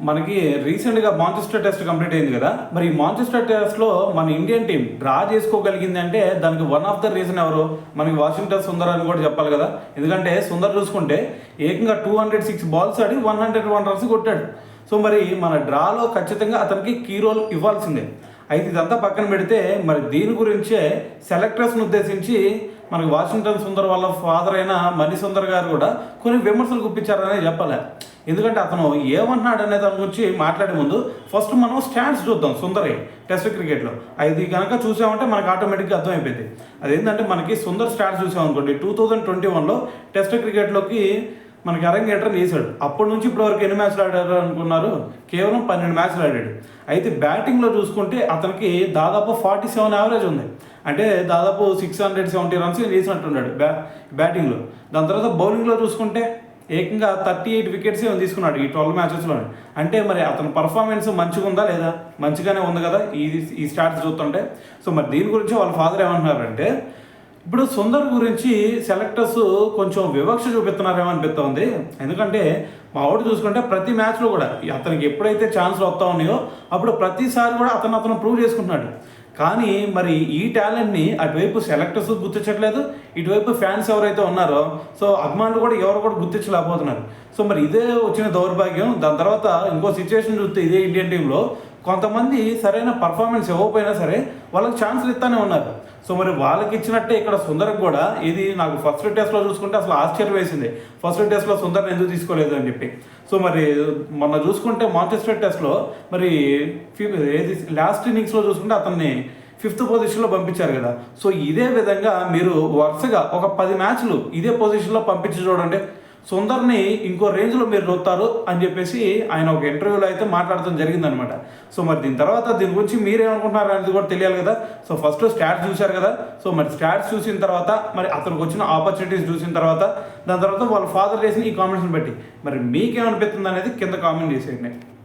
మనకి రీసెంట్గా Manchester test complete అయింది కదా. మరి ఈ మాంచెస్టర్ టెస్ట్లో మన ఇండియన్ టీం డ్రా చేసుకోగలిగింది అంటే దానికి వన్ ఆఫ్ ద రీజన్ ఎవరు? మనకి వాషింగ్టన్ సుందర్ అని కూడా చెప్పాలి కదా. ఎందుకంటే సుందర్ చూసుకుంటే ఏకంగా 206 బాల్స్ ఆడి 101 రన్స్ కొట్టాడు. సో మరి మన డ్రాలో ఖచ్చితంగా అతనికి కీ రోల్ ఇవ్వాల్సిందే. అయితే ఇదంతా పక్కన పెడితే మరి దీని గురించే సెలెక్టర్స్ని ఉద్దేశించి మనకి వాషింగ్టన్ సుందర్ వాళ్ళ ఫాదర్ అయిన మణి సుందర్ గారు కూడా కొన్ని విమర్శలు గుప్పించారనే చెప్పాలి. ఎందుకంటే అతను ఏమన్నాడు అనే దాని గురించి మాట్లాడే ముందు ఫస్ట్ మనం స్టాట్స్ చూద్దాం. సుందర్ టెస్ట్ క్రికెట్లో అది కనుక చూసామంటే మనకు ఆటోమేటిక్గా అర్థమైపోయింది. అదేంటంటే మనకి సుందర్ స్టాట్స్ చూసామనుకోండి, 2021లో టెస్ట్ క్రికెట్లోకి మనకి అరంగేట్రం చేశాడు. అప్పటి నుంచి ఇప్పటివరకు ఎన్ని మ్యాచ్లు ఆడారు అనుకున్నారు? కేవలం 12 మ్యాచ్లు ఆడాడు. అయితే బ్యాటింగ్లో చూసుకుంటే అతనికి దాదాపు 47 యావరేజ్ ఉంది. అంటే దాదాపు 670 రన్స్ చేసినట్టున్నాడు బ్యాటింగ్లో. దాని తర్వాత బౌలింగ్లో చూసుకుంటే ఏకంగా 38 వికెట్స్ తీసుకున్నాడు ఈ 12 మ్యాచెస్లో. అంటే మరి అతని పర్ఫార్మెన్స్ మంచిగా ఉందా లేదా? మంచిగానే ఉంది కదా ఈ స్టాట్స్ చూస్తుంటే. సో మరి దీని గురించి వాళ్ళ ఫాదర్ ఏమంటున్నారంటే, ఇప్పుడు సుందర్ గురించి సెలెక్టర్స్ కొంచెం వివక్ష చూపిస్తున్నారేమో అనిపిస్తుంది. ఎందుకంటే మా వాడు చూసుకుంటే ప్రతి మ్యాచ్లో కూడా అతనికి ఎప్పుడైతే ఛాన్స్లు వస్తూ ఉన్నాయో అప్పుడు ప్రతిసారి కూడా అతను ప్రూవ్ చేసుకుంటున్నాడు. కానీ మరి ఈ టాలెంట్ని అటువైపు సెలెక్టర్స్ గుర్తించట్లేదు, ఇటువైపు ఫ్యాన్స్ ఎవరైతే ఉన్నారో సో అభిమానులు కూడా ఎవరు కూడా గుర్తించలేకపోతున్నారు. సో మరి ఇదే వచ్చిన దౌర్భాగ్యం. దాని తర్వాత ఇంకో సిచ్యువేషన్ చూస్తే ఇదే ఇండియన్ టీంలో కొంతమంది సరైన పర్ఫార్మెన్స్ ఇవ్వకపోయినా సరే వాళ్ళకి ఛాన్స్లు ఇస్తానే ఉన్నారు. సో మరి వాళ్ళకి ఇచ్చినట్టే ఇక్కడ సుందర్కి కూడా ఇది నాకు ఫస్ట్ టెస్ట్లో చూసుకుంటే అసలు ఆశ్చర్యం వేసింది. ఫస్ట్ టెస్ట్లో సుందర్ని ఎందుకు తీసుకోలేదు అని చెప్పి. సో మరి మొన్న చూసుకుంటే మాంచెస్టర్ టెస్ట్లో మరి లాస్ట్ ఇన్నింగ్స్లో చూసుకుంటే అతన్ని 5th పొజిషన్లో పంపించారు కదా. సో ఇదే విధంగా మీరు వరుసగా ఒక 10 మ్యాచ్లు ఇదే పొజిషన్లో పంపించి చూడండి, సుందర్ని ఇంకో రేంజ్లో మీరు చూస్తారు అని చెప్పేసి ఆయన ఒక ఇంటర్వ్యూలో అయితే మాట్లాడటం జరిగిందనమాట. సో మరి దీని గురించి మీరేమనుకుంటున్నారు అనేది కూడా తెలియాలి కదా. సో ఫస్ట్ స్టాట్స్ చూశారు కదా. సో మరి స్టాట్స్ చూసిన తర్వాత మరి అతనికి వచ్చిన ఆపర్చునిటీస్ చూసిన తర్వాత దాని తర్వాత వాళ్ళ ఫాదర్ చేసిన ఈ కామెంట్స్ని బట్టి మరి మీకేమనిపిస్తుంది అనేది కింద కామెంట్ చేసేయండి.